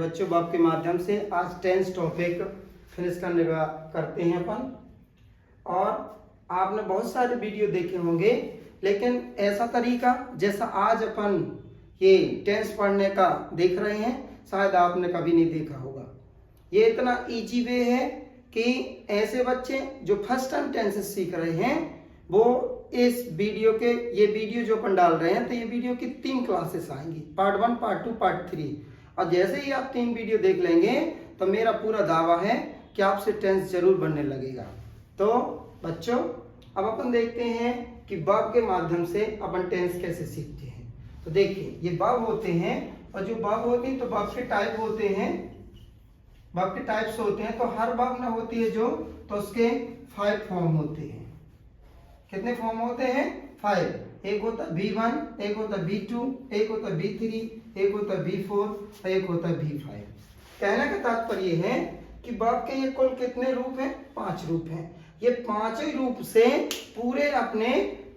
बच्चों बाप के माध्यम से आज टेंस टॉपिक फिनिश करते हैं अपन। और आपने बहुत सारे वीडियो देखे होंगे, लेकिन ऐसा तरीका जैसा आज अपन ये टेंस पढ़ने का देख रहे हैं शायद आपने कभी नहीं देखा होगा। ये इतना इजी वे है कि ऐसे बच्चे जो फर्स्ट टाइम टेंसेस सीख रहे हैं वो इस वीडियो के ये वीडियो जो अपन डाल रहे हैं तो ये वीडियो की 3 क्लासेस आएंगी, पार्ट 1, पार्ट 2, पार्ट 3। और जैसे ही आप 3 वीडियो देख लेंगे तो मेरा पूरा दावा है कि आपसे टेंस जरूर बनने लगेगा। तो बच्चों अब अपन देखते हैं कि वर्ब के माध्यम से अपन टेंस कैसे सीखते हैं। तो देखिए ये वर्ब होते हैं और जो वर्ब होते हैं तो वर्ब के टाइप होते हैं, वर्ब के टाइप्स होते हैं। तो हर वर्ब ना होती है जो तो उसके 5 फॉर्म होते हैं। कितने फॉर्म होते हैं? 5। एक होता है V1, एक होता है V2, एक होता है V3, एक होता है V4 और एक होता है V5। कहने का तात्पर्य है कि वर्ब के ये कुल कितने रूप हैं? 5 रूप हैं। ये 5 ही रूप से पूरे अपने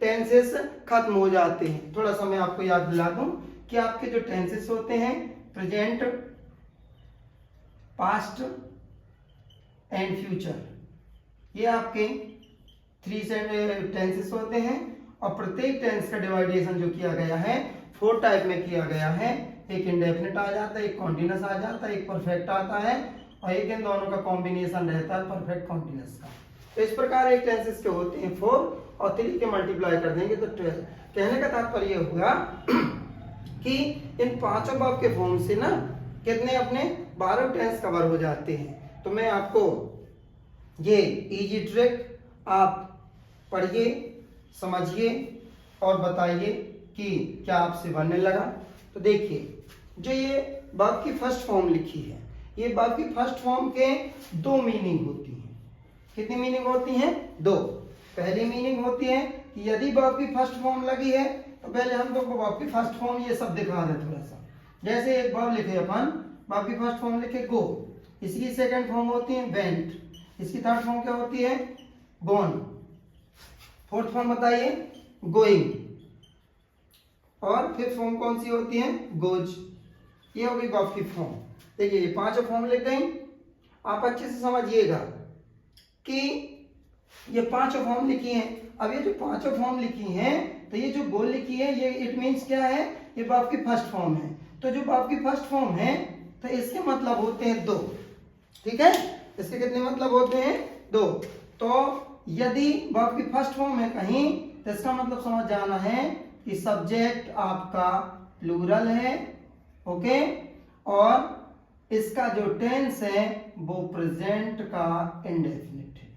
टेंसेस खत्म हो जाते हैं। थोड़ा सा मैं आपको याद दिला दूं कि आपके जो टेंसेस होते हैं प्रेजेंट, पास्ट एंड फ्यूचर, ये आपके 3 टेंसेस होते हैं। और प्रत्येक टेंस का डिवाइडेशन जो किया गया है 4 टाइप में किया गया है। एक इंडेफिनिट आ जाता है, एक कॉन्टिन्यूअस आ जाता है, एक परफेक्ट आता है और एक इन दोनों का कॉम्बिनेशन रहता है परफेक्ट कॉन्टिन्यूअस का। तो इस प्रकार एक टेंसेस के होते हैं 4 और 3 के मल्टीप्लाई कर देंगे तो 12। कहने का तात्पर्य हुआ कि इन 5 वर्ब के फॉर्म से ना कितने अपने 12 टेंस कवर हो जाते हैं। तो मैं आपको ये इजी ट्रिक आप पढ़िए, समझिए और बताइए कि क्या आपसे बनने लगा। तो देखिए जो ये वर्ब की फर्स्ट फॉर्म लिखी है, ये वर्ब की फर्स्ट फॉर्म के 2 मीनिंग होती हैं। कितनी मीनिंग होती हैं? 2। पहली मीनिंग होती है कि यदि वर्ब की फर्स्ट फॉर्म लगी है तो पहले हम लोग को वर्ब की फर्स्ट फॉर्म ये सब दिखा दे थोड़ा सा। जैसे एक वर्ब लिखे अपन, वर्ब की फर्स्ट फॉर्म लिखे गो, इसकी सेकंड फॉर्म होती है वेंट, इसकी थर्ड फॉर्म क्या होती है? गॉन, फोर्थ फॉर्म बताइए गोइंग, और फिफ्थ फॉर्म कौन सी होती है? गोज। ये हो गई वर्ब की फॉर्म। देखिए ये 5 फॉर्म लिख गई। आप अच्छे से समझिएगा कि ये 5 फॉर्म लिखी हैं। अब ये जो 5 फॉर्म लिखी हैं तो ये जो गोल लिखी है ये इट मीन्स क्या है? ये वर्ब की फर्स्ट फॉर्म है। तो जो वर्ब की फर्स्ट फॉर्म है तो इसके मतलब होते हैं 2। ठीक है, इसके कितने मतलब होते हैं? 2। तो यदि वर्ब की फर्स्ट फॉर्म है कहीं तो इसका मतलब समझ जाना है कि सब्जेक्ट आपका प्लूरल है, ओके, और इसका जो टेंस है वो प्रेजेंट का इंडेफिनिट है।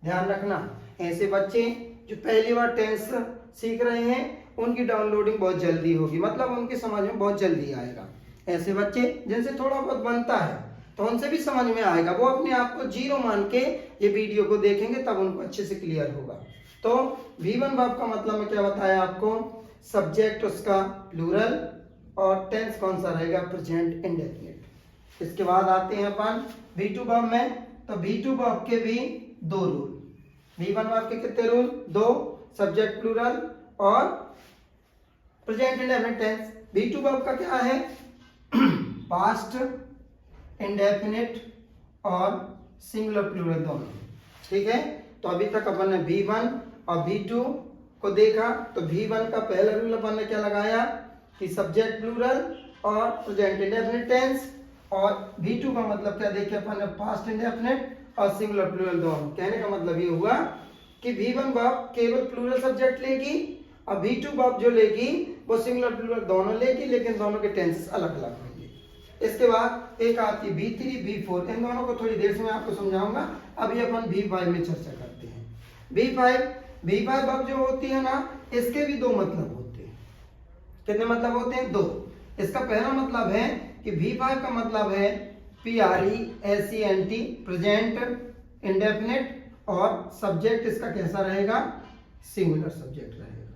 ध्यान रखना, ऐसे बच्चे जो पहली बार टेंस सीख रहे हैं उनकी डाउनलोडिंग बहुत जल्दी होगी, मतलब उनकी समझ में बहुत जल्दी आएगा। ऐसे बच्चे जिनसे थोड़ा बहुत बनता है तो उनसे भी समझ में आएगा, वो अपने आप को 0 मान के ये वीडियो को देखेंगे तब उनको अच्छे से क्लियर होगा। तो V1 वर्ब का मतलब मैं क्या बताया आपको? सब्जेक्ट उसका प्लूरल और टेंस कौन सा रहेगा? Present indefinite. इसके बाद आते हैं अपन V2 वर्ब में। तो V2 वर्ब के भी 2 रूल। V1 वर्ब के कितने रूल? 2, सब्जेक्ट प्लूरल और present indefinite tense. V2 verb का क्या है? पास्ट इंडेफिनिट और सिंगुलर प्लूरल दोनों। ठीक है, तो अभी तक अपन ने V1 और V2 को देखा। तो V1 का पहला रूल अपन ने क्या लगाया कि सब्जेक्ट प्लूरल और प्रेजेंट इंडेफिनिट टेंस, और V2 का मतलब क्या देखे अपन ने? पास्ट इंडेफिनिट और सिंगुलर प्लूरल दोनों। कहने का मतलब ये हुआ कि V1 वर्ब केवल प्लूरल सब्जेक्ट लेगी और V2 वर्ब जो लेगी वो सिंगुलर प्लूरल दोनों लेगी, लेकिन दोनों के टेंसेस अलग अलग होंगे। इसके बाद एक आती है V3, V4, इन दोनों को थोड़ी देर से मैं आपको समझाऊंगा। अभी अपन V5 में चर्चा करते हैं। V5 वर्ब जो होती है ना, इसके भी 2 मतलब होते हैं। कितने मतलब होते हैं? 2। इसका पहला मतलब है कि V5 का मतलब है PRESENT, प्रेजेंट इंडेफिनिट, और सब्जेक्ट इसका कैसा रहेगा? सिंगुलर सब्जेक्ट रहेगा।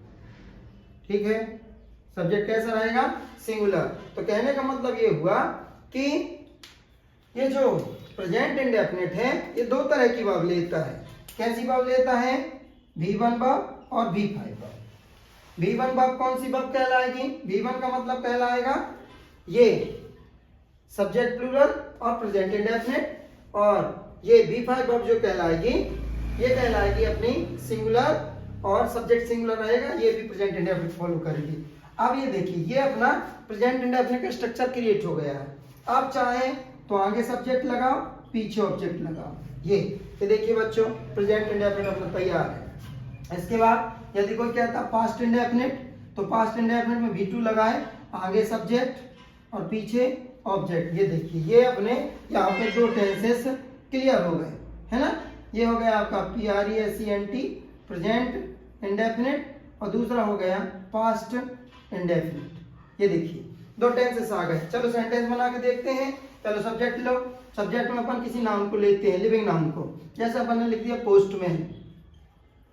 ठीक है, सब्जेक्ट कैसा रहेगा? सिंगुलर। तो कहने का मतलब ये हुआ कि ये जो प्रेजेंट इंडेफिनिट है ये 2 तरह की वर्ब लेता है। कैसी वर्ब लेता है? V1 वर्ब और V5 वर्ब। V1 वर्ब कौन सी वर्ब कहलाएगी? V1 का मतलब कहलाएगा ये सब्जेक्ट प्लूरल और प्रेजेंट इंडेफिनिट, और ये V5 वर्ब जो कहलाएगी ये कहलाएगी अपनी सिंगुलर, और सब्जेक्ट सिंगुलर रहेगा, ये भी प्रेजेंट इंडेफिनिट फॉलो करेगी। अब ये देखिए ये अपना प्रेजेंट इंडेफिनिट का स्ट्रक्चर क्रिएट हो गया है। आप चाहें तो आगे सब्जेक्ट लगाओ, पीछे ऑब्जेक्ट लगाओ। ये देखिए बच्चों प्रेजेंट इंडेफिनिट अपना तैयार है। इसके बाद यदि कोई कहता है पास्ट इंडेफिनिट, तो पास्ट इंडेफिनिट में V2 लगाए, आगे सब्जेक्ट और पीछे ऑब्जेक्ट। ये देखिए ये अपने यहाँ पे दो टेंसेस क्लियर हो गए, है ना। ये हो गया आपका PRESENT प्रेजेंट इंडेफिनिट, और दूसरा हो गया पास्ट इंडेफिनिट। ये देखिए दो टेंसेस आ गए। चलो सेंटेंस बना के देखते हैं। चलो सब्जेक्ट लो, सब्जेक्ट में अपन किसी नाउन को लेते हैं, लिविंग नाउन को। जैसे अपन ने लिख दिया पोस्टमैन।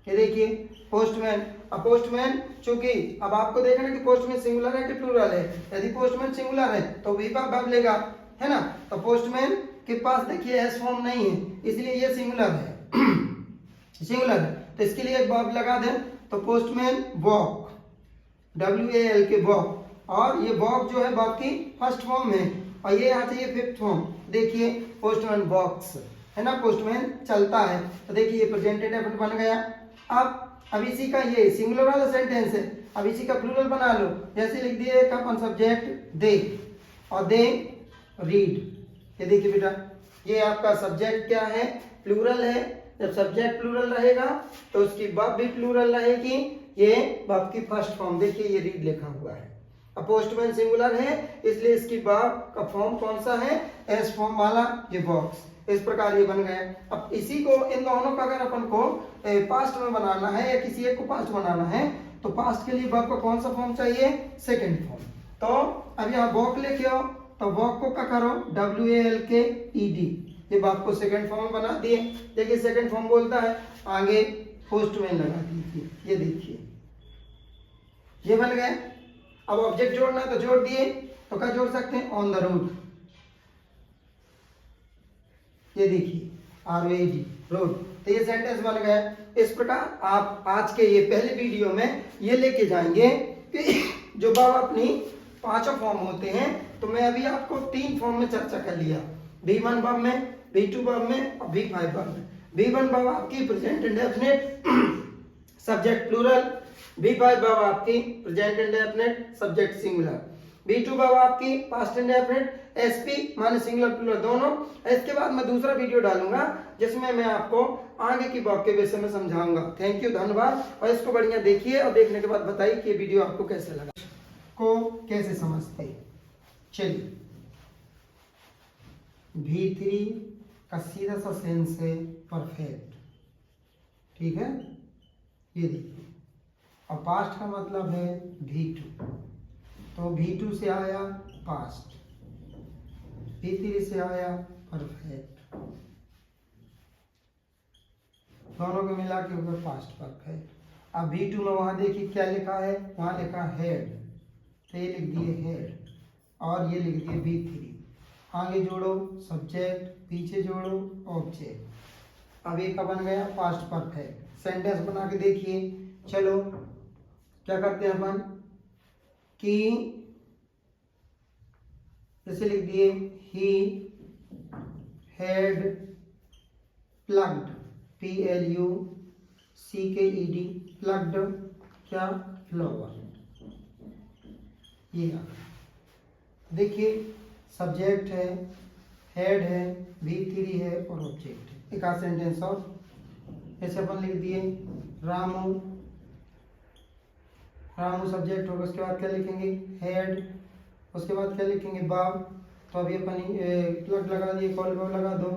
ये देखिए पोस्टमैन। अब पोस्टमैन चूंकि अब आपको देखना कि पोस्टमैन सिंगुलर है कि प्लूरल है। यदि पोस्टमैन सिंगुलर है तो V5 वर्ब लेगा, है ना। तो पोस्टमैन के पास देखिए एस फॉर्म नहीं है, इसलिए ये सिंगुलर है सिंगुलर है, तो इसके लिए एक वर्ब लगा दें। तो पोस्टमैन वॉक, WAL के वॉक, और ये वॉक जो है वर्ब की फर्स्ट फॉर्म है, और ये यहाँ चाहिए फिफ्थ फॉर्म। देखिए पोस्टमैन वॉक्स, है ना, पोस्टमैन चलता है। तो देखिए ये प्रेजेंट इंडेफिनिट बन गया। अब इसी का ये सिंगुलर वाला सेंटेंस है, अब इसी का प्लूरल बना लो। जैसे लिख दिए एक अपन सब्जेक्ट दे, और दे रीड। ये देखिए बेटा ये आपका सब्जेक्ट क्या है, प्लूरल है। जब सब्जेक्ट प्लूरल रहेगा तो उसकी वर्ब भी प्लूरल रहेगी। ये वर्ब की फर्स्ट फॉर्म देखिए ये रीड लिखा हुआ है। अब पोस्टमैन सिंगुलर है इसलिए इसकी वर्ब का फॉर्म कौन सा है, एस फॉर्म वाला, ये बॉक्स। इस प्रकार ये बन गया। अब इसी को इन दोनों का अगर अपन को पास्ट में बनाना है या किसी एक को पास्ट बनाना है तो पास्ट के लिए वर्ब का कौन सा फॉर्म चाहिए, सेकंड फॉर्म। तो अब यहाँ वॉक लेके आओ, तो वॉक को क्या करो, WALKED, ये वर्ब को सेकंड फॉर्म बना दिए। देखिए सेकंड फॉर्म बोलता है, आगे पोस्टमैन लगा दीजिए। ये देखिए ये बन गए। अब ऑब्जेक्ट जोड़ना है तो जोड़ दिए, तो क्या जोड़ सकते हैं, ऑन द रोड। ये देखिए ROAD रोड। तो ये सेंटेंस बन गया। इस प्रकार आप आज के ये पहले वीडियो में ये लेके जाएंगे कि जो वर्ब अपनी पांचों फॉर्म होते हैं। तो मैं अभी आपको 3 फॉर्म में चर्चा कर लिया, V1 वर्ब में, V2 वर्ब में और V5 वर्ब में। V1 वर्ब आपकी present indefinite subject plural, V5 verb आपकी present indefinite subject singular, V2 verb आपकी पास्ट इंडेफिनिट SP माने सिंगुलर प्लूरल दोनों। इसके बाद मैं दूसरा वीडियो डालूंगा जिसमें मैं आपको आगे की वर्ब के विषय में समझाऊंगा। थैंक यू, धन्यवाद। और इसको बढ़िया देखिए और देखने के बाद बताइए कि वीडियो आपको कैसे लगा, को कैसे समझते। चलिए V3 का सीधा सा सेंस है परफेक्ट, ठीक है। ये देखिए, और पास्ट का मतलब है V2, तो V2 से आया पास्ट, V3 से आया परफेक्ट, दोनों को मिला के ऊपर पास्ट परफेक्ट। अब V2 में वहां देखिए क्या लिखा है, वहां लिखा हेड, तो ये लिख दिए हेड, और ये लिख दिए V3। आगे जोड़ो सब्जेक्ट, पीछे जोड़ो ऑब्जेक्ट। अब एक का बन गया पास्ट परफेक्ट। सेंटेंस बना के देखिए। चलो क्या करते हैं अपन कि जैसे लिख दिए he had plucked, PLUCKED, plucked क्या, फ्लावर। ये देखिए सब्जेक्ट है, हेड है, V3 है और ऑब्जेक्ट है। एक आध सेंटेंस और ऐसे अपन लिख दिए रामू, रामू सब्जेक्ट होगा, उसके बाद क्या लिखेंगे हेड, उसके बाद क्या लिखेंगे बाब। तो अभी अपन प्लग लगा दिए, कॉल बाब लगा दो,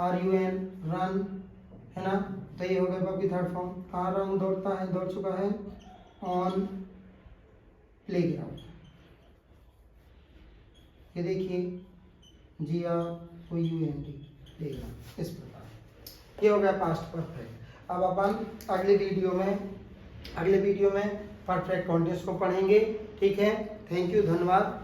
RUN रन, है ना। तो ये हो गया बाब की थर्ड फॉर्म। कहाँ रामू दौड़ता है, दौड़ चुका है, ऑन प्लेग्राउंड। ये देखिए GROUND प्लेग्राउंड। इस प्रकार ये हो गया पास्ट परफेक्ट। अब अपन अगले वीडियो में परफेक्ट कॉन्टेंस को पढ़ेंगे, ठीक है। थैंक यू, धन्यवाद।